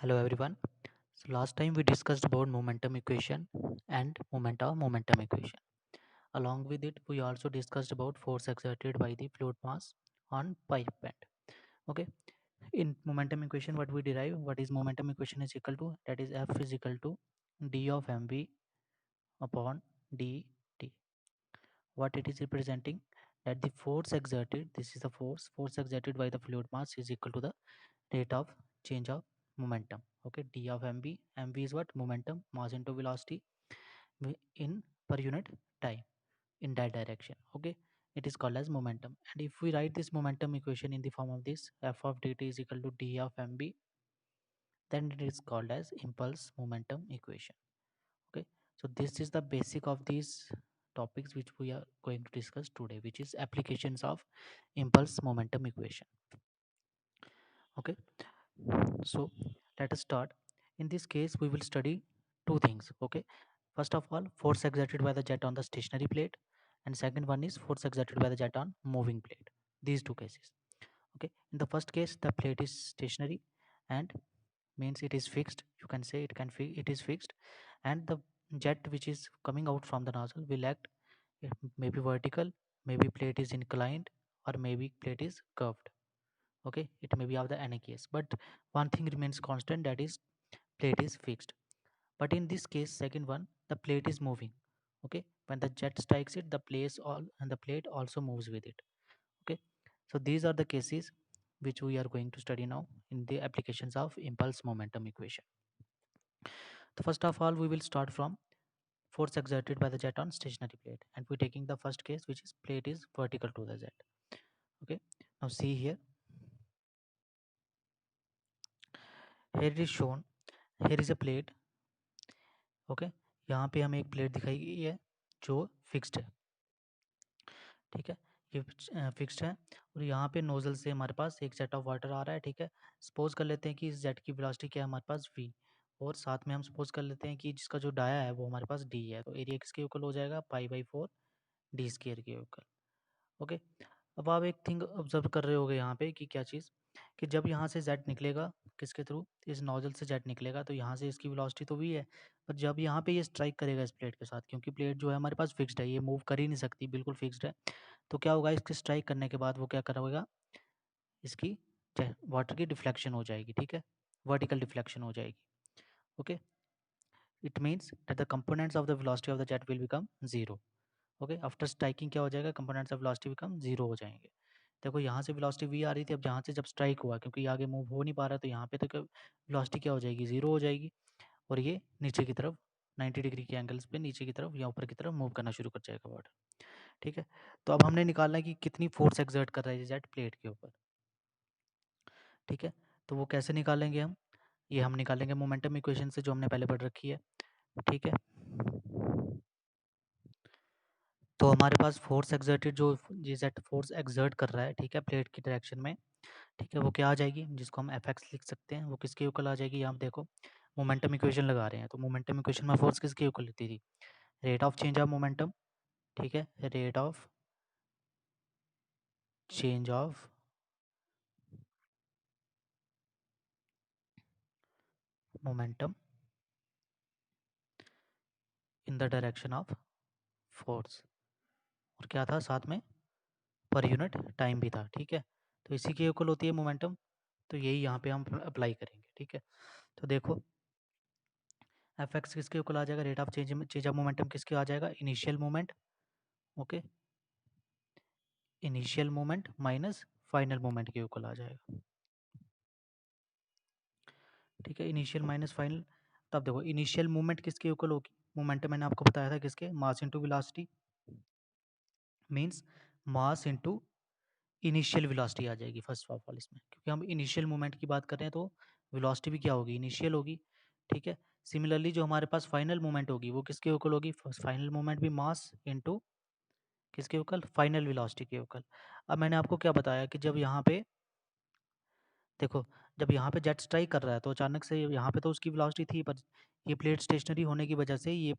Hello everyone. So last time we discussed about momentum equation and momentum equation. Along with it, we also discussed about force exerted by the fluid mass on pipe bed. Okay. In momentum equation, what we derive, what is momentum equation is equal to, that is F is equal to d of mv upon dt. What it is representing, that the force exerted, this is the force exerted by the fluid mass is equal to the rate of change of momentum. Okay, d of mv is what? Momentum, mass into velocity in per unit time in that direction. Okay, it is called as momentum. And if we write this momentum equation in the form of this, f of dt is equal to d of mv, then it is called as impulse momentum equation. Okay, so this is the basic of these topics which we are going to discuss today, which is applications of impulse momentum equation. Okay, so let us start. In this case, we will study two things. Okay, first of all, force exerted by the jet on the stationary plate, and second one is force exerted by the jet on moving plate. These two cases. Okay, in the first case, the plate is stationary and means it is fixed. You can say it is fixed, and the jet which is coming out from the nozzle will act maybe vertical, maybe plate is inclined, or maybe plate is curved. Okay, it may be of the any case, but one thing remains constant, that is plate is fixed. But in this case, second one, the plate is moving. Okay, when the jet strikes it, the place all and the plate also moves with it. Okay, so these are the cases which we are going to study now in the applications of impulse momentum equation. So first of all, we will start from force exerted by the jet on stationary plate, and we're taking the first case, which is plate is vertical to the jet. Okay, now see here, here it is shown, here is a plate. Okay, यहाँ पे हमें एक plate दिखाई गई है जो fixed है, ठीक है, ये फिक्स्ड है, और यहाँ पे नोजल से हमारे पास एक सेट ऑफ वाटर आ रहा है, ठीक है। सपोज कर लेते हैं कि इस जेट की वेलोसिटी क्या है हमारे पास v, और साथ में हम सपोज कर लेते हैं कि जिसका जो डाया है वो हमारे पास d है, तो एरिया किसके इक्वल हो जाएगा, π/4 d स्क्वायर के इक्वल। ओके, अब आप एक थिंग ऑब्जर्व कर रहे होगे यहाँ पे कि क्या चीज़, कि जब यहाँ से जेट निकलेगा किसके थ्रू, इस नोजल से जेट निकलेगा, तो यहाँ से इसकी वेलोसिटी तो v है, पर जब यहाँ पे ये स्ट्राइक करेगा इस प्लेट के साथ, क्योंकि प्लेट जो है हमारे पास फिक्स्ड है, ये मूव कर ही नहीं सकती, बिल्कुल फिक्स्ड है, तो क्या होगा, इसके स्ट्राइक करने के बाद वो क्या करेगा, इसकी वाटर की डिफ्लेक्शन हो जाएगी, ठीक है, वर्टिकल डिफ्लेक्शन हो जाएगी। Okay, it means that the components of the velocity of the jet will become zero. Okay, after striking क्या हो जाएगा, components of velocity become zero हो जाएंगे। देखो यहाँ से वेलोसिटी v आ रही थी, अब जहाँ से जब स्ट्राइक हुआ, क्योंकि आगे मूव हो नहीं पा रहा, तो यहाँ पे तो वेलोसिटी क्या हो जाएगी, जीरो हो जाएगी, और ये नीचे की तरफ 90 डिग्री के एंगल्स पे नीचे की तरफ या ऊपर की तरफ मूव करना शुरू कर जाएगा वाटर। ठीक है, तो अब हमने निकालना है कि कितनी फोर्स एक्सर्ट कर रहा है जेट प्लेट के ऊपर। ठीक है, तो वो कैसे निकालेंगे हम, ये हम निकालेंगे मोमेंटम इक्वेशन से, जो हमने पहले पढ़ रखी है। ठीक है, तो हमारे पास फोर्स एक्सर्टेड, जो ये जेट फोर्स एक्सर्ट कर रहा है, ठीक है, प्लेट की डायरेक्शन में, ठीक है, वो क्या आ जाएगी, जिसको हम एफ एक्स लिख सकते हैं, वो किसके इक्वल आ जाएगी, यहाँ देखो मोमेंटम इक्वेशन लगा रहे हैं, तो मोमेंटम इक्वेशन में फोर्स किसके इक्वल होती थी, rate of change of momentum. ठीक है, rate of change of momentum in the direction of force, और क्या था साथ में, पर यूनिट टाइम भी था। ठीक है, तो इसी के इक्वल होती है मोमेंटम, तो यही यहाँ पे हम अप्लाई करेंगे। ठीक है, तो देखो एफ एक्स किसके इक्वल आ जाएगा, rate of change of momentum किसके आ जाएगा, initial moment. Okay, initial moment minus final moment के इक्वल आ जाएगा। ठीक है, इनिशियल माइनस फाइनल, तब देखो इनिशियल मोमेंट किसके इक्वल होगी, मोमेंटम मैंने आपको बताया था किसके, mass into velocity, means mass into initial velocity आ जाएगी फर्स्ट ऑफ ऑल इसमें, क्योंकि हम इनिशियल मोमेंट की बात कर रहे हैं, तो वेलोसिटी भी क्या होगी, इनिशियल होगी। ठीक है, सिमिलरली जो हमारे पास फाइनल मोमेंट होगी वो किसके इक्वल होगी, फाइनल मोमेंट भी मास इनटू किसके इक्वल, फाइनल वेलोसिटी के इक्वल। अब मैंने आपको क्या बताया कि जब यहाँ पे देखो, जब यहाँ पे जेट स्ट्राइक कर रहा है, तो अचानक से यहाँ पे तो उसकी वेलोसिटी थी, पर ये प्लेट स्टेशनरी होने की वजह से ये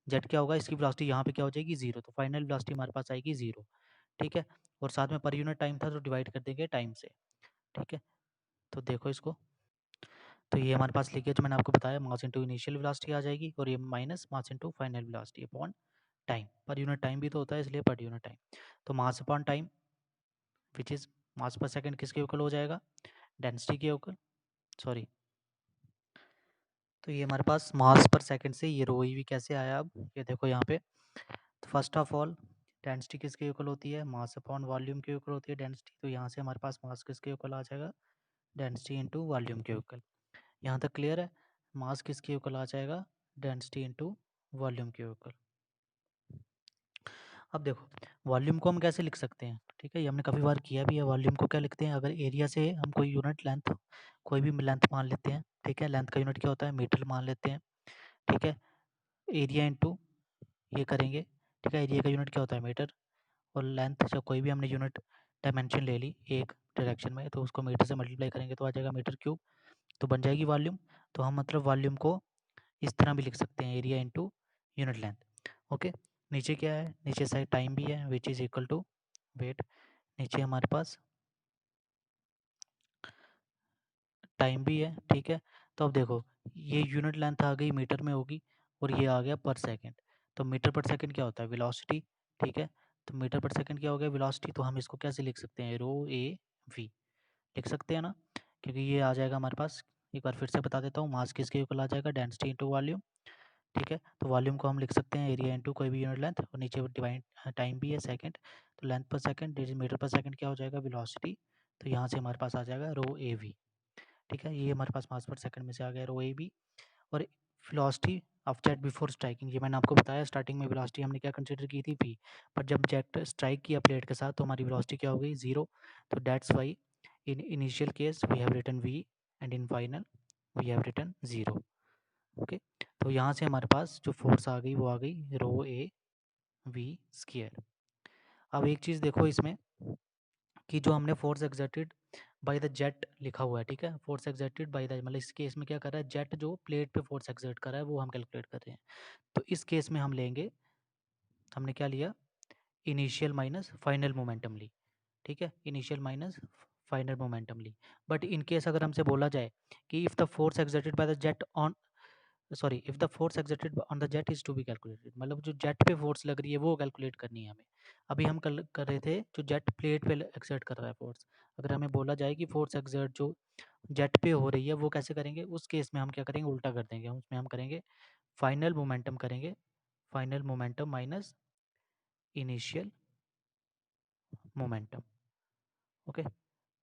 जेट क्या होगा, इसकी वेलोसिटी यहाँ पे क्या हो जाएगी, जीरो, तो फाइनल वेलोसिटी हमारे पास आएगी जीरो। ठीक है, और साथ में पर यूनिट टाइम था, तो डिवाइड कर देंगे टाइम से। ठीक है, तो देखो इसको, तो ये हमारे पास लिखिए जो मैंने आपको बताया, मास इंटू इनिशियल वेलोसिटी आ जाएगी, और ये minus mass into final velocity upon time. Per unit time भी तो होता है, इसलिए पर यूनिट टाइम। तो mass upon time which is mass per second किसके इक्वल हो जाएगा, डेंसिटी के इक्वल, सॉरी। तो ये हमारे पास मास पर सेकंड से ये रो भी कैसे आया, अब ये देखो यहाँ पे। तो फर्स्ट ऑफ ऑल डेंसिटी किसके इक्वल होती है, मास अपॉन वॉल्यूम के इक्वल होती है डेंसिटी। तो यहाँ से हमारे पास मास किसके इक्वल आ जाएगा, डेंसिटी इंटू वॉल्यूम के इक्वल। यहाँ तक क्लियर है। मास किसके इक्वल आ जाएगा, डेंसिटी इंटू वॉल्यूम के इक्वल। अब देखो वॉल्यूम को हम कैसे लिख सकते हैं, ठीक है, ये हमने काफ़ी बार किया भी है। वॉल्यूम को क्या लिखते हैं, अगर एरिया से हम कोई यूनिट लेंथ, कोई भी लेंथ मान लेते हैं, ठीक है, लेंथ का यूनिट क्या होता है, मीटर मान लेते हैं, ठीक है। एरिया इंटू ये करेंगे, ठीक है, एरिया का यूनिट क्या होता है, मीटर। और लेंथ जब कोई भी हमने यूनिट डायमेंशन ले ली एक डायरेक्शन में, तो उसको मीटर से मल्टीप्लाई करेंगे तो आ जाएगा मीटर क्यूब, तो बन जाएगी वॉल्यूम। तो हम मतलब वॉल्यूम को इस तरह भी लिख सकते हैं, area into unit length. Okay, नीचे क्या है, नीचे साइड टाइम भी है which is equal to weight. नीचे हमारे पास टाइम भी है, ठीक है। तो अब देखो ये यूनिट लेंथ आ गई मीटर में होगी, और ये आ गया पर सेकंड। तो मीटर पर सेकंड क्या होता है, वेलोसिटी, ठीक है। तो मीटर पर सेकंड क्या हो गया, वेलोसिटी। तो हम इसको कैसे लिख सकते हैं, रो ए वी लिख सकते हैं ना, क्योंकि ये आ जाएगा हमारे पास। एक बार फिर से बता देता हूँ, मास किसके इक्वल आ जाएगा, डेंसिटी इंटू वॉल्यूम, ठीक है। तो वॉल्यूम को हम लिख सकते हैं एरिया इंटू कोई भी यूनिट लेंथ, और नीचे डिवाइड टाइम भी है सेकंड। तो लेंथ पर सेकंड मीटर पर सेकंड क्या हो जाएगा, वेलोसिटी। तो यहाँ से हमारे पास आ जाएगा रो ए वी, ठीक है। ये हमारे पास मास पर सेकंड में से आ गया रो ए बी। और velocity of jet before striking, ये मैंने आपको बताया स्टार्टिंग में वेलोसिटी हमने क्या कंसीडर की थी, वी। पर जब जेट स्ट्राइक किया प्लेट के साथ तो हमारी वेलोसिटी क्या हो गई, जीरो। तो that's why in initial case we have written V, and in final we have written zero. Okay, तो यहाँ से हमारे पास जो फोर्स आ गई वो आ गई रो ए वी स्क्वायर। अब एक चीज़ देखो इसमें, कि जो हमने force exerted by the jet लिखा हुआ है, ठीक है, फोर्स एक्सर्टेड बाय द, मतलब इस केस में क्या कर रहा है, जेट जो प्लेट पे फोर्स एक्सर्ट कर रहा है वो हम कैलकुलेट कर रहे हैं। तो इस केस में हम लेंगे, हमने क्या लिया, इनिशियल माइनस फाइनल मोमेंटम ली, ठीक है, इनिशियल माइनस फाइनल मोमेंटम ली। बट इन केस अगर हमसे बोला जाए कि if the force exerted by the jet on, sorry, if the force exerted on the jet is to be calculated, मतलब जो जेट पे फोर्स लग रही है वो कैलकुलेट करनी है हमें। अभी हम कर रहे थे जो जेट प्लेट पे एक्सर्ट कर रहा है फोर्स। अगर हमें बोला जाए कि फोर्स एक्सर्ट जो जेट पे हो रही है वो कैसे करेंगे, उस केस में हम क्या करेंगे, उल्टा कर देंगे, उसमें हम करेंगे फाइनल मोमेंटम करेंगे, final momentum minus initial momentum. Okay,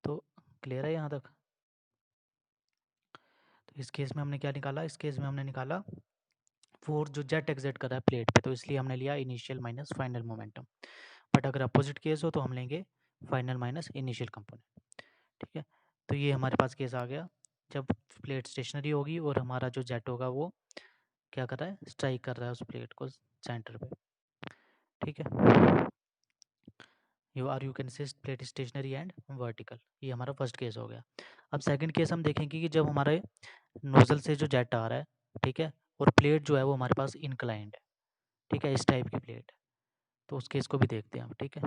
तो क्लियर है यहाँ तक। तो इस केस में हमने क्या निकाला, इस केस में हमने निकाला फोर्स जो जेट एक्सर्ट कर रहा है प्लेट पे, तो इसलिए हमने लिया initial minus final momentum. But अगर अपोजिट केस हो तो हम लेंगे फाइनल माइनस इनिशियल कंपोनेंट, ठीक है। तो ये हमारे पास केस आ गया जब प्लेट स्टेशनरी होगी और हमारा जो जेट होगा वो क्या कर रहा है, स्ट्राइक कर रहा है उस प्लेट को सेंटर पे, ठीक है। You can say plate stationary and vertical, ये हमारा फर्स्ट केस हो गया। अब सेकंड केस हम देखेंगे कि जब हमारे नोजल से जो जेट आ रहा है, ठीक है, और प्लेट जो है वो हमारे पास इंक्लाइंड है, ठीक है, इस टाइप की प्लेट है। तो उस केस को भी देखते हैं हम, ठीक है।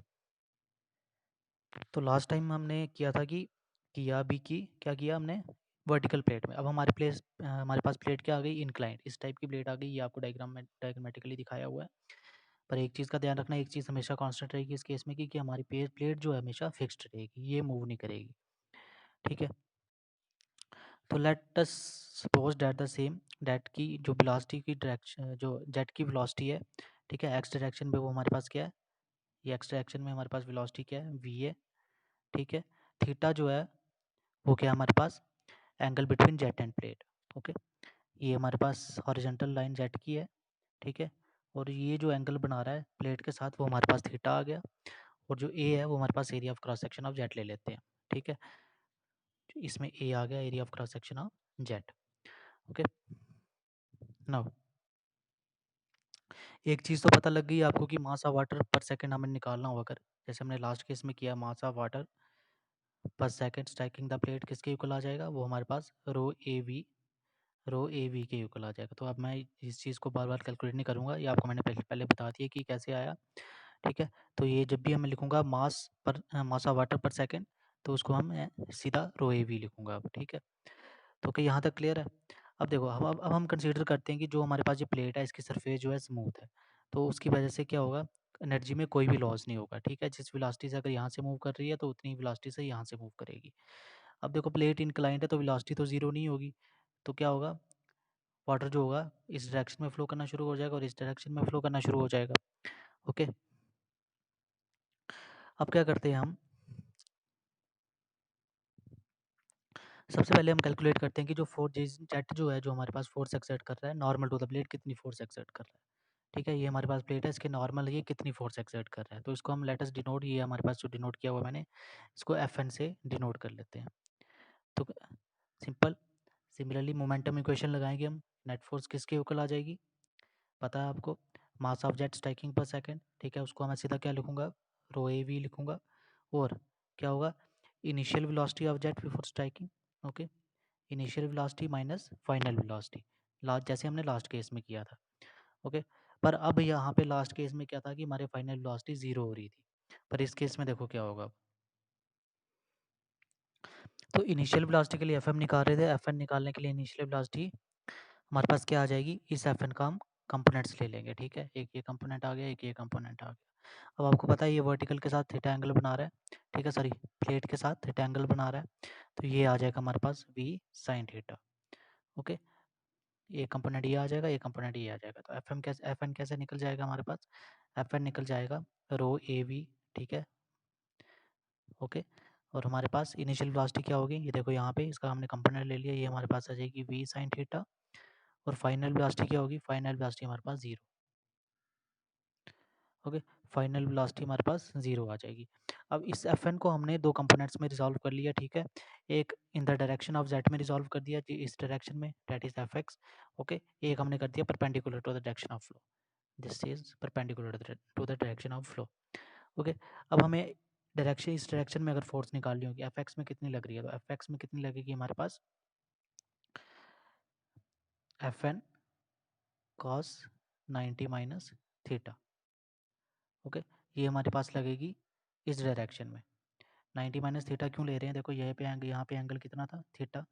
तो लास्ट टाइम हमने किया था कि किया भी की क्या किया हमने, वर्टिकल प्लेट में। अब हमारे हमारे पास प्लेट क्या आ गई, इंक्लाइंड, इस टाइप की प्लेट आ गई। ये आपको डायग्राम में डायग्रामेटिकली दिखाया हुआ है। पर एक चीज़ का ध्यान रखना, एक चीज़ हमेशा कांस्टेंट रहेगी इस केस में कि हमारी प्लेट जो है हमेशा फिक्स्ड रहेगी, ये मूव नहीं करेगी, ठीक है। तो let us suppose that the same, that की जो वेलोसिटी की डायरेक्शन, जो जेट की वेलोसिटी है, ठीक है, एक्स डायरेक्शन में वो हमारे पास क्या है, ये एक्स डायरेक्शन में हमारे पास वेलोसिटी क्या है, वी है, ठीक है। थीटा जो है वो क्या है हमारे पास, angle between jet and plate, okay. ये हमारे पास हॉरिजॉन्टल लाइन जेट की है, ठीक है। और ये जो एंगल बना रहा है प्लेट के साथ वो हमारे पास थीटा आ गया। और जो ए है वो हमारे पास area of cross section of jet ले लेते हैं, ठीक है। इसमें ए आ गया, area of cross section of jet, okay. Now एक चीज़ तो पता लग गई आपको कि mass of water per second हमें निकालना होगा, अगर जैसे हमने लास्ट केस में किया, मास of water per second striking the plate किसके इक्वल आ जाएगा, वो हमारे पास रो ए वी के इक्वल आ जाएगा। तो अब मैं इस चीज़ को बार बार कैलकुलेट नहीं करूँगा, ये आपको मैंने पहले पहले बता दिया कि कैसे आया, ठीक है। तो ये जब भी मैं लिखूँगा मास ऑफ वाटर पर सेकंड, तो उसको हम सीधा रो ए वी लिखूँगा अब, ठीक है। तो क्या यहाँ तक क्लियर है? अब देखो अब हम कंसीडर करते हैं कि जो हमारे पास ये प्लेट है इसकी सरफेस जो है स्मूथ है, तो उसकी वजह से क्या होगा, एनर्जी में कोई भी लॉस नहीं होगा, ठीक है। जिस वेलोसिटी से अगर यहाँ से मूव कर रही है तो उतनी वेलोसिटी से यहाँ से मूव करेगी। अब देखो प्लेट इंक्लाइंड है तो वेलोसिटी तो ज़ीरो नहीं होगी, तो क्या होगा, वाटर जो होगा इस डायरेक्शन में फ्लो करना शुरू हो जाएगा और इस डायरेक्शन में फ्लो करना शुरू हो जाएगा। ओके, अब क्या करते हैं हम, सबसे पहले हम कैलकुलेट करते हैं कि जो फोर्स जेट जो है, जो हमारे पास फोर्स एक्सर्ट कर रहा है नॉर्मल टू द प्लेट, कितनी फोर्स एक्सर्ट कर रहा है। ठीक है, ये हमारे पास प्लेट है, इसके नॉर्मल ये कितनी फोर्स एक्सर्ट कर रहा है, तो इसको हम लेटस डिनोट, ये हमारे पास जो डिनोट किया हुआ है मैंने, इसको एफ एन से डिनोट कर लेते हैं। तो सिंपल, सिमिलरली मोमेंटम इक्वेशन लगाएंगे हम, नेट फोर्स किसके इक्वल आ जाएगी, पता है आपको, मास ऑफ जेट स्ट्राइकिंग पर सेकंड। ठीक है, उसको मैं सीधा क्या लिखूंगा, रो ए वी लिखूंगा, और क्या होगा, initial velocity of jet before striking. Okay, initial velocity minus final velocity, last जैसे हमने लास्ट केस में किया था। ओके, पर अब यहाँ पे लास्ट केस में क्या था कि हमारे फाइनल वेलोसिटी जीरो हो रही थी, पर इस केस में देखो क्या होगा। तो इनिशियल वेलोसिटी के लिए एफ एम निकाल रहे थे, एफ एन निकालने के लिए इनिशियल वेलोसिटी हमारे पास क्या आ जाएगी, इस एफ एन का हम कंपोनेंट्स ले लेंगे। ठीक है, एक ये कंपोनेंट आ गया, एक ये कंपोनेंट आ गया। अब आपको पता है ये वर्टिकल के साथ थीटा एंगल बना रहा है, ठीक है, सॉरी प्लेट के साथ थीटा एंगल बना रहा है, तो ये आ जाएगा हमारे पास वी साइन थीटा। ओके, ये कंपोनेंट ये आ जाएगा, ये कंपोनेंट ये आ जाएगा, तो एफ एम कैसे, एफ एन कैसे निकल जाएगा हमारे पास, एफ एन निकल जाएगा रो ए वी। ठीक है, ओके, और हमारे पास इनिशियल वेलोसिटी क्या होगी, ये देखो यहाँ पे इसका हमने कंपोनेंट ले लिया, ये हमारे पास आ जाएगी वी साइन थीटा, और फाइनल वेलोसिटी क्या होगी, फाइनल वेलोसिटी हमारे पास जीरो। ओके, फाइनल वेलोसिटी हमारे पास जीरो आ जाएगी। अब इस एफ एन को हमने दो कंपोनेंट्स में रिजॉल्व कर लिया, ठीक है, एक in the direction of jet में रिजॉल्व कर दिया जी, इस डायरेक्शन में, that is F X. Okay, एक हमने कर दिया perpendicular to the direction of flow, this is perpendicular to the direction of flow. Okay, अब हमें डायरेक्शन, इस डायरेक्शन में अगर फोर्स निकालनी होगी, एफ एक्स में कितनी लग रही है, तो एफ एक्स में कितनी लगेगी हमारे पास, F N cos 90 minus theta. Okay, ये हमारे पास लगेगी इस डायरेक्शन में। 90 माइनस थीटा क्यों ले रहे हैं, देखो यहीं पे एंगल, यहाँ पे एंगल कितना था, थीटा।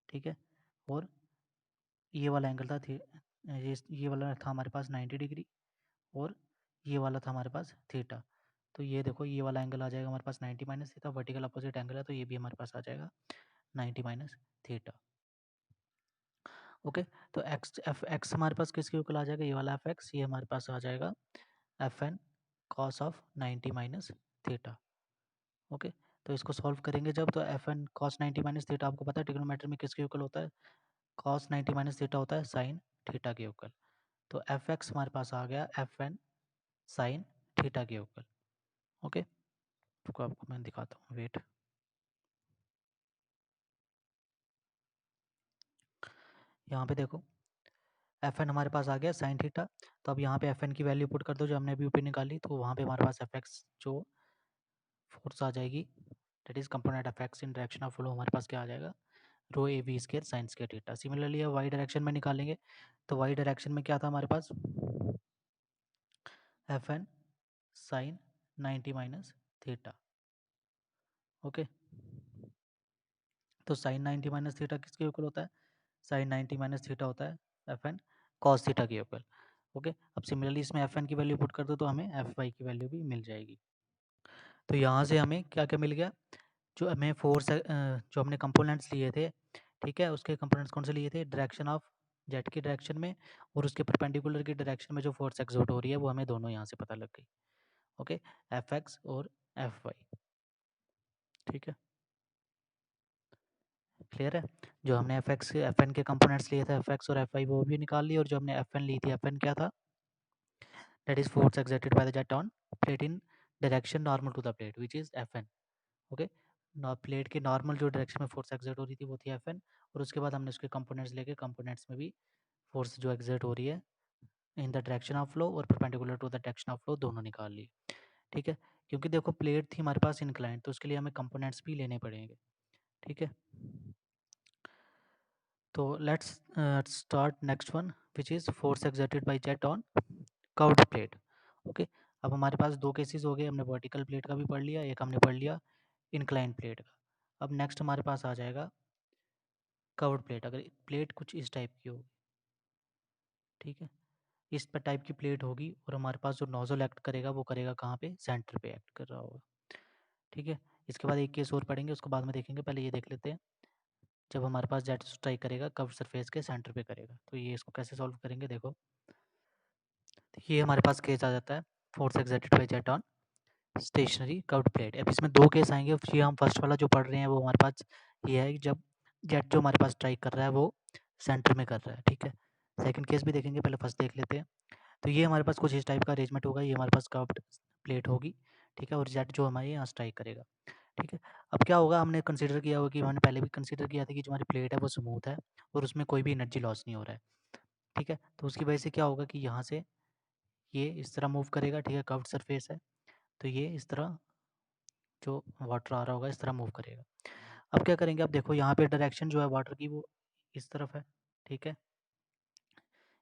ठीक है, और ये वाला एंगल था ये वाला था हमारे पास 90 डिग्री, और ये वाला था हमारे पास थीटा। तो ये देखो ये वाला एंगल आ जाएगा हमारे पास 90 minus theta, vertical opposite angle है, तो ये भी हमारे पास आ जाएगा 90 माइनस थीटा। ओके, तो एक्स एफ एक्स हमारे पास किसके इक्वल आ जाएगा, ये वाला एफ एक्स, ये हमारे पास आ जाएगा F N cos of 90 minus theta. Okay, तो इसको सॉल्व करेंगे जब, तो F N cos 90 minus theta आपको पता है ट्रिग्नोमेट्री में किसके इक्वल होता है, कॉस 90 माइनस थीटा होता है साइन थीटा के इक्वल। तो एफ एक्स हमारे पास आ गया एफ एन साइन थीटा के इक्वल। ओके, तो आपको मैं दिखाता हूँ, वेट, यहाँ पे देखो एफ एन हमारे पास आ गया साइन थीटा, तो अब यहाँ पे एफ एन की वैल्यू पुट कर दो जो हमने अभी ऊपर निकाली, तो वहाँ पे हमारे पास एफ एक्स जो फोर्स आ जाएगी, that is component F X in direction of flow, हमारे पास क्या आ जाएगा, rho A V square sine square theta. Similarly अब वाई डायरेक्शन में निकालेंगे, तो वाई डायरेक्शन में क्या था हमारे पास, F N sine 90 minus theta. Okay, तो साइन 90 माइनस थीटा किसके इक्वल होता है, साइन 90 माइनस थीटा होता है एफ एन कॉस थीटा के इक्वल। ओके, अब सिमिलरली इसमें एफ एन की वैल्यू पुट कर दो तो हमें एफ वाई की वैल्यू भी मिल जाएगी। तो यहाँ से हमें क्या क्या मिल गया, जो हमें फोर्स जो हमने कंपोनेंट्स लिए थे, ठीक है, उसके कंपोनेंट्स कौन से लिए थे, डायरेक्शन ऑफ जेट की डायरेक्शन में और उसके परपेंडिकुलर की डायरेक्शन में जो फोर्स एक्सर्ट हो रही है वो हमें दोनों यहाँ से पता लग गई। ओके, एफ एक्स और एफ वाई। ठीक है, क्लियर है, जो हमने एफ एक्स एफ एन के कंपोनेंट्स लिए थे एफ एक्स और एफ वाई वो भी निकाल लिए, और जो हमने एफ एन ली थी, एफ एन क्या था, that is force exerted by the jet on plate in direction normal to the plate which is F N. Okay, plate के नॉर्मल जो डायरेक्शन में फोर्स एक्सर्ट हो रही थी वो थी एफ एन, और उसके बाद हमने उसके कंपोनेंट्स लेके कंपोनेंट्स में भी फोर्स जो एक्सर्ट हो रही है in the direction of flow और perpendicular to the direction of flow दोनों निकाल लिए। ठीक है, क्योंकि देखो प्लेट थी हमारे पास इंक्लाइन, तो उसके लिए हमें कंपोनेंट्स भी लेने पड़ेंगे। ठीक है, तो let's start next one which is force exerted by jet on curved plate. Okay, अब हमारे पास दो केसेस हो गए, हमने वर्टिकल प्लेट का भी पढ़ लिया, एक हमने पढ़ लिया इंक्लाइन प्लेट का। अब नेक्स्ट हमारे पास आ जाएगा कर्व्ड प्लेट, अगर प्लेट कुछ इस टाइप की होगी, ठीक है, इस पर टाइप की प्लेट होगी और हमारे पास जो नोजल एक्ट करेगा वो करेगा कहाँ पे, सेंटर पे एक्ट कर रहा होगा, ठीक है। इसके बाद एक केस और पढ़ेंगे, उसको बाद में देखेंगे, पहले ये देख लेते हैं। जब हमारे पास जेट स्ट्राइक करेगा कर्व सरफेस के सेंटर पे करेगा, तो ये इसको कैसे सॉल्व करेंगे, देखो ये हमारे पास केस आ जाता है, force exerted by jet on stationary curved plate. अब इसमें दो केस आएंगे, ये हम फर्स्ट वाला जो पढ़ रहे हैं वो हमारे पास ये है कि जब जेट जो हमारे पास स्ट्राइक कर रहा है वो सेंटर में कर रहा है, ठीक है। सेकंड केस भी देखेंगे, पहले फर्स्ट देख लेते हैं। तो ये हमारे पास कुछ इस टाइप का अरेंजमेंट होगा, ये हमारे पास कर्व्ड प्लेट होगी, ठीक है, और जेट जो हमारे यहाँ स्ट्राइक करेगा, ठीक है। अब क्या होगा, हमने कंसीडर किया होगा कि हमने पहले भी कंसीडर किया था कि जो हमारी प्लेट है वो स्मूथ है और उसमें कोई भी एनर्जी लॉस नहीं हो रहा है, ठीक है। तो उसकी वजह से क्या होगा कि यहाँ से ये इस तरह मूव करेगा, ठीक है, कर्व्ड सरफेस है, तो ये इस तरह जो वाटर आ रहा होगा इस तरह मूव करेगा। अब क्या करेंगे, अब देखो यहाँ पे डायरेक्शन जो है वाटर की वो इस तरफ है, ठीक है,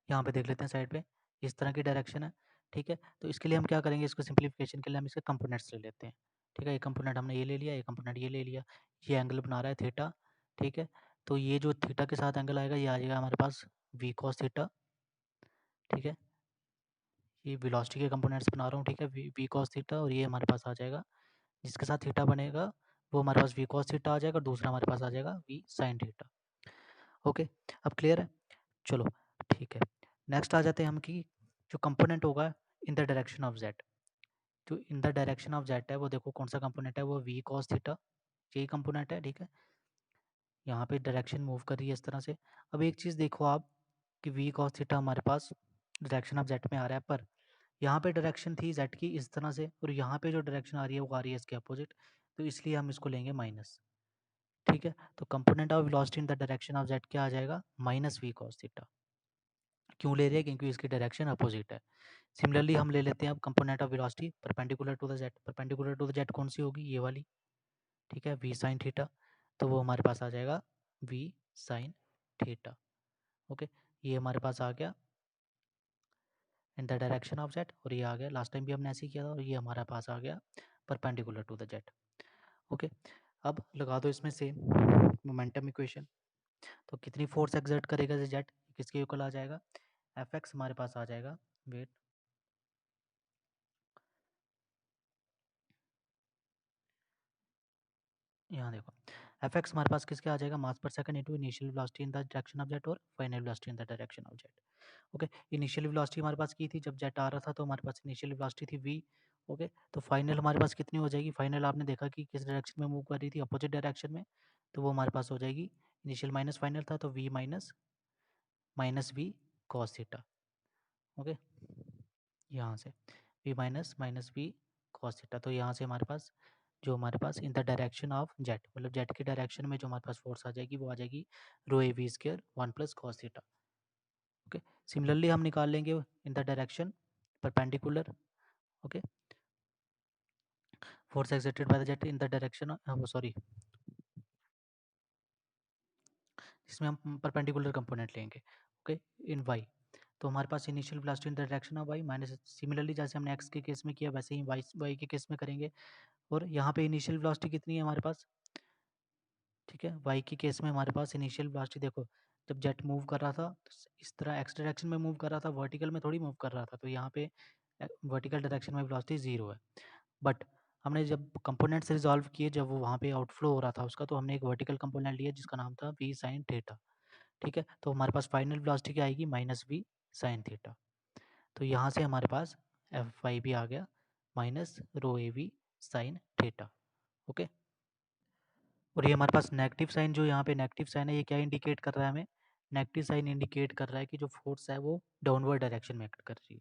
यहाँ पे देख लेते हैं साइड पे, इस तरह की डायरेक्शन है, ठीक है। तो इसके लिए हम क्या करेंगे, इसको सिंप्लीफिकेशन के लिए हम इसके कंपोनेंट्स ले लेते हैं, ठीक है। एक कंपोनेंट हमने ये ले लिया, एक कंपोनेंट ये ले लिया, ये एंगल बना रहा है थीटा, ठीक है। तो ये जो थीटा के साथ एंगल आएगा ये आ जाएगा हमारे पास वी कॉस थीटा, ठीक है। ये वेलोसिटी के कंपोनेंट्स बना रहा हूँ, ठीक है, वी कॉस थीटा, और ये हमारे पास आ जाएगा जिसके साथ थीटा बनेगा वो हमारे पास वी कॉस थीटा आ जाएगा, और दूसरा हमारे पास आ जाएगा वी साइन थीटा। ओके, अब क्लियर है, चलो ठीक है। नेक्स्ट आ जाते हैं हम कि जो कंपोनेंट होगा in the direction of Z, जो in the direction of Z है वो देखो कौन सा कंपोनेंट है, वो वी कॉस थीटा, यही कंपोनेंट है, ठीक है। यहाँ पे डायरेक्शन मूव कर रही है इस तरह से। अब एक चीज़ देखो आप कि वी कॉस थीटा हमारे पास डायरेक्शन ऑफ जेड में आ रहा है, पर यहाँ पे डायरेक्शन थी जेड की इस तरह से, और यहाँ पे जो डायरेक्शन आ रही है वो आ रही है इसके अपोजिट, तो इसलिए हम इसको लेंगे माइनस, ठीक है। तो component of velocity in the direction of Z क्या आ जाएगा, माइनस वी कॉस थीटा। क्यों ले रहे हैं, क्योंकि इसकी डायरेक्शन अपोजिट है। सिमिलरली हम ले लेते हैं अब component of velocity perpendicular to the jet, perpendicular to the jet कौन सी होगी, ये वाली, ठीक है, वी साइन थीटा। तो वो हमारे पास आ जाएगा वी साइन थीटा, ओके। ये हमारे पास आ गया इन द डायरेक्शन ऑफ जेड, और ये आ गया, लास्ट टाइम भी हमने ऐसे ही किया था, और ये हमारे पास आ गया perpendicular to the jet, okay. अब लगा दो इसमें से मोमेंटम इक्वेशन, तो कितनी फोर्स एक्सर्ट करेगा जेड, किसके इक्वल आ जाएगा, एफ एक्स हमारे पास आ जाएगा, वेट, यहाँ देखो एफ एक्स हमारे पास किसके आ जाएगा, mass per second into initial velocity in the direction of jet और final velocity in the direction of jet, okay. Initial velocity हमारे पास की थी जब जेट आ रहा था, तो हमारे पास इनिशियल वेलोसिटी थी वी, ओके। तो फाइनल हमारे पास कितनी हो जाएगी, फाइनल आपने देखा कि किस डायरेक्शन में मूव कर रही थी, अपोजिट डायरेक्शन में, तो वो हमारे पास हो जाएगी, इनिशियल माइनस फाइनल था तो V minus minus V cos theta, okay, यहाँ से V minus minus V cos theta. तो यहाँ से हमारे पास जो हमारे पास in the direction of jet, मतलब जेट की डायरेक्शन में जो हमारे पास फोर्स आ जाएगी वो आ जाएगी rho A V square one plus cos theta, okay. Similarly हम निकाल लेंगे in the direction perpendicular, okay, force exerted by the jet in the direction, वो सॉरी, इसमें हम परपेंडिकुलर कंपोनेंट लेंगे, ओके, इन वाई। तो हमारे पास initial velocity in the direction of Y minus, similarly जैसे हमने एक्स के केस में किया वैसे ही वाई के केस में करेंगे, और यहाँ पे इनिशियल वेलोसिटी कितनी है हमारे पास, ठीक है, वाई के केस में हमारे पास इनिशियल वेलोसिटी देखो, जब जेट मूव कर रहा था तो इस तरह एक्स डायरेक्शन में मूव कर रहा था, वर्टिकल में थोड़ी मूव कर रहा था, तो यहाँ पे वर्टिकल डायरेक्शन में वेलोसिटी जीरो है। बट हमने जब कंपोनेंट्स रिजॉल्व किए, जब वो वहाँ पे आउटफ्लो हो रहा था उसका, तो हमने एक वर्टिकल कंपोनेंट लिया जिसका नाम था वी साइन थीटा, ठीक है। तो हमारे पास फाइनल वेलोसिटी क्या आएगी, माइनस वी साइन थीटा। तो यहाँ से हमारे पास एफ वाई भी आ गया minus rho A we sine theta, okay. और ये हमारे पास नेगेटिव साइन, जो यहाँ पे नेगेटिव साइन है, ये क्या इंडिकेट कर रहा है हमें, नेगेटिव साइन इंडिकेट कर रहा है कि जो फोर्स है वो डाउनवर्ड डायरेक्शन में एक्ट कर रही है,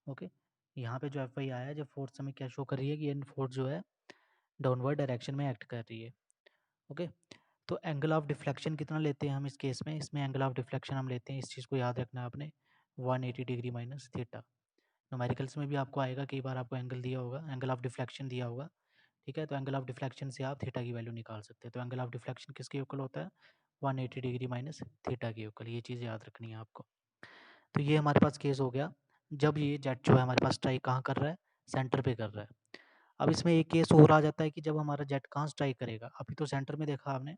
ओके। यहाँ पे जो एफ आई आया है, जो फोर्स हमें क्या शो कर रही है कि ये फोर्स जो है डाउनवर्ड डायरेक्शन में एक्ट कर रही है, ओके। तो एंगल ऑफ डिफ्लेक्शन कितना लेते हैं हम इस केस में, इसमें एंगल ऑफ डिफ्लेक्शन हम लेते हैं, इस चीज़ को याद रखना है आपने, 180 डिग्री माइनस थीटा। न्यूमेरिकल्स में भी आपको आएगा, कई बार आपको एंगल दिया होगा, एंगल ऑफ डिफ्लेक्शन दिया होगा, ठीक है। तो एंगल ऑफ डिफ्लेक्शन से आप थीटा की वैल्यू निकाल सकते हैं। तो एंगल ऑफ डिफ्लेक्शन किसके इक्वल होता है, 180 डिग्री माइनस थीटा के इक्वल, ये चीज़ याद रखनी है आपको। तो ये हमारे पास केस हो गया जब ये जेट जो है हमारे पास स्ट्राइक कहाँ कर रहा है, सेंटर पे कर रहा है। अब इसमें एक केस और आ जाता है कि जब हमारा जेट कहाँ स्ट्राइक करेगा, अभी तो सेंटर में देखा आपने,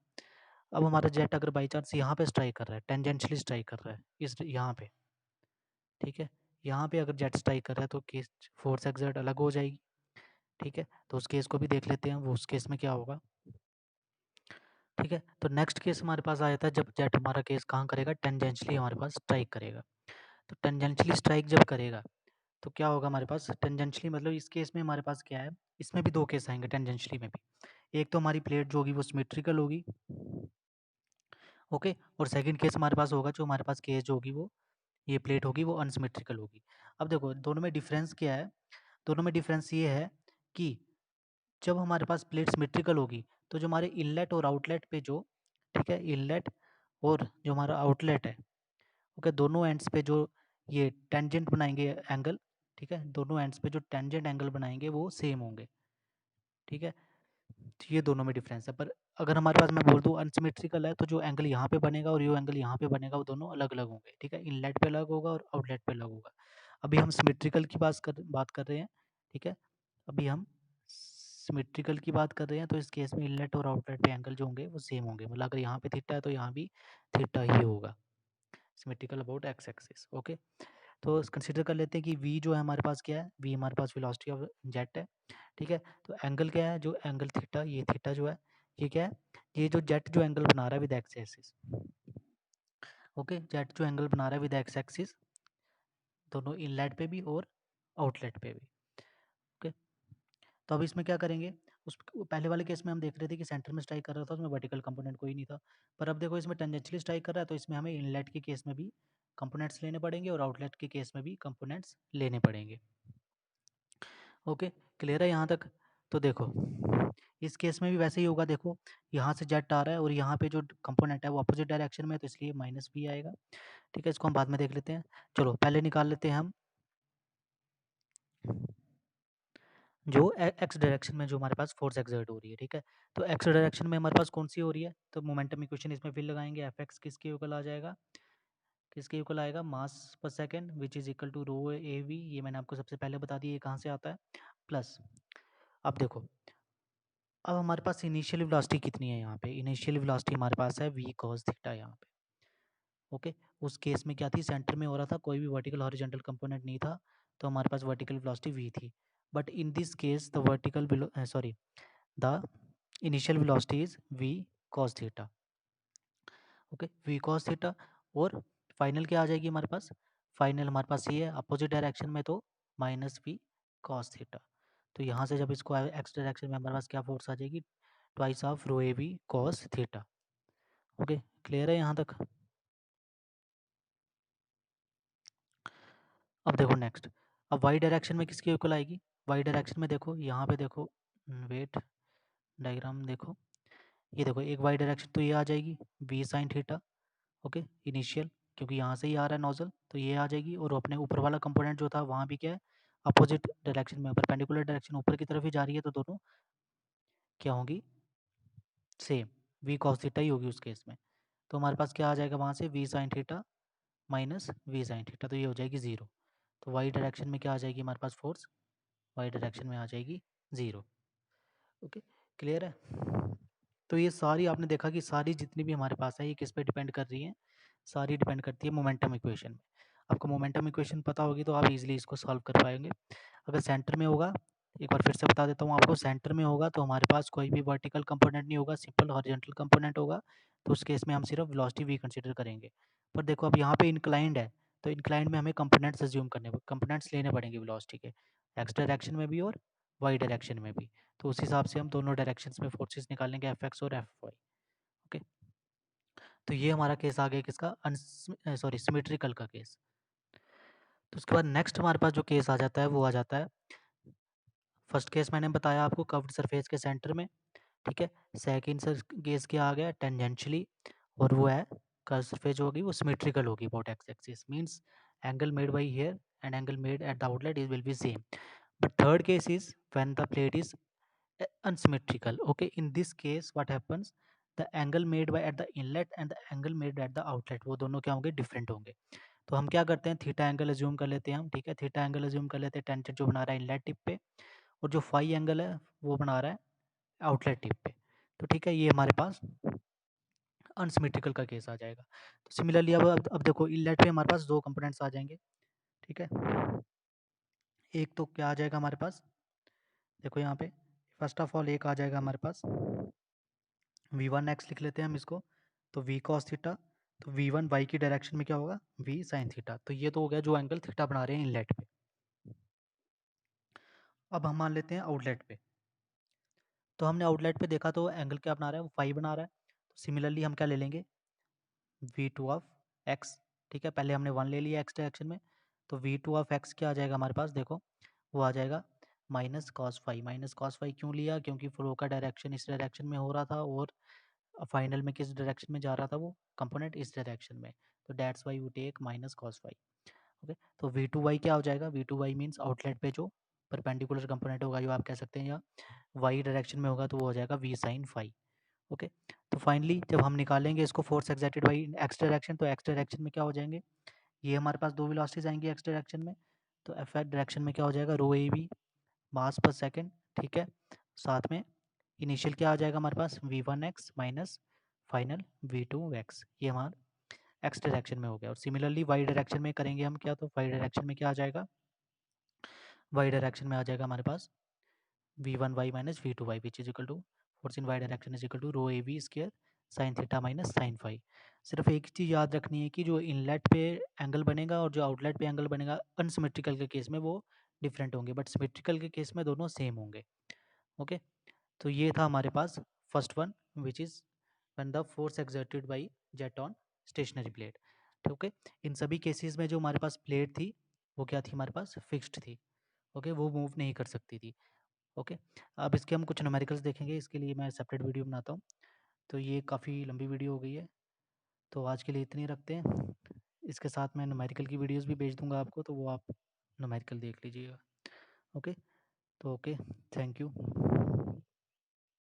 अब हमारा जेट अगर बाई चांस यहाँ पे स्ट्राइक कर रहा है, टेंजेंशियली स्ट्राइक कर रहा है इस यहाँ पे, ठीक है, यहाँ पे अगर जेट स्ट्राइक कर रहा है तो केस फोर्स एक्सर्ट अलग हो जाएगी, ठीक है। तो उस केस को भी देख लेते हैं, वो उस केस में क्या होगा, ठीक है। तो नेक्स्ट केस हमारे पास आया था जब जेट हमारा केस कहाँ करेगा, टेंजेंशियली हमारे पास स्ट्राइक करेगा। तो टेंजेंशियली स्ट्राइक जब करेगा तो क्या होगा हमारे पास, टेंजेंशियली मतलब इस केस में हमारे पास क्या है, इसमें भी दो केस आएंगे टेंजेंशियली में भी। एक तो हमारी प्लेट जो होगी वो सिमेट्रिकल होगी, ओके, और सेकंड केस हमारे पास होगा जो हमारे पास केस जो होगी वो ये प्लेट होगी वो अनसिमेट्रिकल होगी। अब देखो दोनों में डिफरेंस क्या है, दोनों में डिफरेंस ये है कि जब हमारे पास प्लेट सिमेट्रिकल होगी तो जो हमारे इनलेट और आउटलेट पे जो, ठीक है, इनलेट और जो हमारा आउटलेट है, ओके, दोनों एंड्स पे जो ये टेंजेंट बनाएंगे एंगल, ठीक है, दोनों एंड्स पे जो टेंजेंट एंगल बनाएंगे वो सेम होंगे, ठीक है। तो ये दोनों में डिफरेंस है। पर अगर हमारे पास मैं बोल दूँ अनसिमेट्रिकल है तो जो एंगल यहाँ पे बनेगा और जो एंगल यहाँ पे बनेगा वो दोनों अलग अलग होंगे, ठीक है, इनलेट पे अलग होगा और आउटलेट पे अलग होगा। अभी हम सिमेट्रिकल की बात कर रहे हैं, ठीक है, अभी हम सिमेट्रिकल की बात कर रहे हैं। तो इस केस में इनलेट और आउटलेट पे एंगल जो होंगे वो सेम होंगे, मतलब अगर यहाँ पे थीटा है तो यहाँ भी थीटा ही होगा, symmetrical about x axis, okay. तो कंसिडर कर लेते हैं कि v जो है हमारे पास क्या है, v हमारे पास वेलोसिटी ऑफ जेट है, ठीक है। तो एंगल क्या है, जो एंगल थीटा, ये थीटा जो है ये क्या है, ये जो जेट जो एंगल बना रहा है with x axis, okay, jet जो एंगल बना रहा है विद एक्स एक्सिस दोनों इनलेट पे भी और आउटलेट पे भी, ओके। तो अब इसमें क्या करेंगे, उस पहले वाले केस में हम देख रहे थे कि सेंटर में स्ट्राइक कर रहा था, उसमें वर्टिकल कंपोनेंट कोई नहीं था। पर अब देखो इसमें टेंजेंशियली स्ट्राइक कर रहा है तो इसमें हमें इनलेट के केस में भी कंपोनेंट्स लेने पड़ेंगे और आउटलेट के केस में भी कंपोनेंट्स लेने पड़ेंगे, ओके। क्लियर है यहाँ तक। तो देखो इस केस में भी वैसे ही होगा, देखो यहाँ से जेट आ रहा है और यहाँ पे जो कंपोनेंट है वो अपोजिट डायरेक्शन में है तो इसलिए माइनस भी आएगा, ठीक है। इसको हम बाद में देख लेते हैं, चलो पहले निकाल लेते हैं हम जो एक्स डायरेक्शन में जो हमारे पास फोर्स एक्सर्ट हो रही है, ठीक है। तो एक्स डायरेक्शन में हमारे पास कौन सी हो रही है, तो मोमेंटम इक्वेशन इसमें फिर लगाएंगे, एफ एक्स किसके इक्वल आ जाएगा, किसके इक्वल आएगा, mass per second which is equal to rho A V, ये मैंने आपको सबसे पहले बता दिया, ये कहाँ से आता है, प्लस। अब देखो अब हमारे पास इनिशियल वेलोसिटी कितनी है, यहाँ पे इनिशियल वेलोसिटी हमारे पास है v cos थीटा यहाँ पे, ओके। उस केस में क्या थी, सेंटर में हो रहा था, कोई भी वर्टिकल हॉरिजॉन्टल कंपोनेंट नहीं था, तो हमारे पास वर्टिकल वेलोसिटी v थी। But in this case the vertical sorry the initial velocity is v cos theta, okay, v cos theta. और फाइनल क्या आ जाएगी हमारे पास, फाइनल हमारे पास ये है अपोजिट डायरेक्शन में तो माइनस v cos थीटा। तो यहाँ से जब इसको एक्स डायरेक्शन में हमारे पास क्या फोर्स आ जाएगी, twice of rho A V cos theta, okay. Clear है यहाँ तक। अब देखो नेक्स्ट, अब वाई डायरेक्शन में किसकी इक्वल आएगी, वाई डायरेक्शन में देखो यहाँ पे देखो, वेट डायग्राम देखो, ये देखो एक वाई डायरेक्शन तो ये आ जाएगी V sine theta, okay, initial, क्योंकि यहाँ से ही आ रहा है नोजल तो ये आ जाएगी। और अपने ऊपर वाला कंपोनेंट जो था वहाँ भी क्या है, अपोजिट डायरेक्शन में, परपेंडिकुलर डायरेक्शन ऊपर की तरफ ही जा रही है तो दोनों क्या होंगी, सेम, वी कॉस थीटा ही होगी उस केस में। तो हमारे पास क्या आ जाएगा वहाँ से, V sine theta minus V sine theta, तो ये हो जाएगी जीरो। तो वाई डायरेक्शन में क्या आ जाएगी हमारे पास फोर्स, वाई डायरेक्शन में आ जाएगी जीरो, ओके। क्लियर है। तो ये सारी आपने देखा कि सारी जितनी भी हमारे पास है ये किस पे डिपेंड कर रही है, सारी डिपेंड करती है मोमेंटम इक्वेशन में। आपको मोमेंटम इक्वेशन पता होगी तो आप इजीली इसको सॉल्व कर पाएंगे। अगर सेंटर में होगा, एक बार फिर से बता देता हूँ आपको, सेंटर में होगा तो हमारे पास कोई भी वर्टिकल कंपोनेंट नहीं होगा, सिंपल हॉरिजॉन्टल कंपोनेंट होगा, तो उस केस में हम सिर्फ वेलोसिटी वी कंसीडर करेंगे। पर देखो अब यहाँ पे इंक्लाइंड है तो इंक्लाइंड में हमें कंपोनेंट्स अज्यूम करने, कंपोनेंट्स लेने पड़ेंगे वेलोसिटी के, एक्स डायरेक्शन में भी और वाई डायरेक्शन में भी। तो उस हिसाब से हम दोनों डायरेक्शंस में फोर्सेस निकालेंगे, एफ एक्स और एफ वाई, ओके। तो ये हमारा केस आ गया किसका, सॉरी सिमेट्रिकल का केस। तो उसके बाद नेक्स्ट हमारे पास जो केस आ जाता है वो आ जाता है, फर्स्ट केस मैंने बताया आपको कर्व्ड सरफेस के सेंटर में, ठीक है। सेकंड केस क्या आ गया, टेंजेंशियली, और वो है कर्व सरफेस जो होगी वो सिमेट्रिकल होगी about x axis, means angle made by here and angle made at the outlet is will be same. But third case is when the plate is unsymmetrical, okay. In this case what happens, the angle made by at the inlet and the angle made at the outlet वो दोनों क्या होंगे, different होंगे। तो हम क्या करते हैं, थीटा एंगल अज्यूम कर लेते हैं हम, ठीक है, थीटा एंगल अज्यूम कर लेते हैं टेंजेंट जो बना रहा है इनलेट टिप पे, और जो फाई एंगल है वो बना रहा है आउटलेट टिप पे। तो ठीक है, ये हमारे पास अनसिमेट्रिकल का केस आ जाएगा। तो सिमिलरली अब देखो इनलेट पे हमारे पास 2 कंपोनेंट्स आ जाएँगे, ठीक है? एक तो क्या आ जाएगा हमारे पास, देखो यहाँ पे फर्स्ट ऑफ ऑल एक आ जाएगा हमारे पास v1 x लिख लेते हैं हम इसको, तो v cos थीटा, तो v1 y की डायरेक्शन में क्या होगा v sin थीटा। तो ये तो हो गया जो एंगल थीटा बना रहे हैं इनलेट पे। अब हम मान लेते हैं आउटलेट पे, तो हमने आउटलेट पे देखा तो एंगल क्या बना रहा है, वो फाई बना रहा है। तो सिमिलरली हम क्या ले लेंगे v2 ऑफ x, ठीक है? पहले हमने 1 ले लिया x डायरेक्शन में, तो v2 ऑफ x क्या आ जाएगा हमारे पास, देखो वो आ जाएगा minus cos phi. Minus cos phi क्यों लिया, क्योंकि फ्लो का डायरेक्शन इस डायरेक्शन में हो रहा था और फाइनल में किस डायरेक्शन में जा रहा था वो कंपोनेंट, इस डायरेक्शन में। तो that's why we take minus cos phi. Okay, तो वी टू वाई क्या हो जाएगा, V two Y means outlet पे जो परपेंडिकुलर कंपोनेंट होगा, जो आप कह सकते हैं, या वाई डायरेक्शन में होगा तो वो हो जाएगा वी साइन फाई। ओके, तो फाइनली जब हम निकालेंगे इसको force excited by x direction, तो एक्स डायरेक्शन में क्या हो जाएंगे, ये हमारे पास 2 वेलोसिटीज आएंगी एक्स डायरेक्शन में, तो एफ एक्स डायरेक्शन में क्या हो जाएगा रो ए वी मास पर सेकेंड, ठीक है? साथ में इनिशियल क्या आ जाएगा हमारे पास v1x माइनस फाइनल v2x, ये हमारा एक्स डायरेक्शन में हो गया। और सिमिलरली वाई डायरेक्शन में करेंगे हम क्या, तो वाई डायरेक्शन में क्या आ जाएगा, वाई डायरेक्शन में आ जाएगा हमारे पास v1y minus v2y which is equal to force in Y direction is equal to rho A V square sine theta minus sine phi. सिर्फ एक चीज़ याद रखनी है कि जो इनलेट पे एंगल बनेगा और जो आउटलेट पे एंगल बनेगा अनसिमेट्रिकल के केस में वो डिफरेंट होंगे, बट सिमेट्रिकल के केस में दोनों सेम होंगे। ओके, तो ये था हमारे पास first one which is when the force exerted by jet on stationary plate. Okay, इन सभी केसेस में जो हमारे पास प्लेट थी वो क्या थी, हमारे पास फिक्स्ड थी। ओके, वो मूव नहीं कर सकती थी। ओके, अब इसके हम कुछ न्यूमेरिकल्स देखेंगे, इसके लिए मैं सेपरेट वीडियो बनाता हूँ। तो ये काफ़ी लंबी वीडियो हो गई है, तो आज के लिए इतनी रखते हैं। इसके साथ मैं न्यूमेरिकल की वीडियोस भी भेज दूंगा आपको, तो वो आप न्यूमेरिकल देख लीजिएगा। ओके, तो ओके, थैंक यू।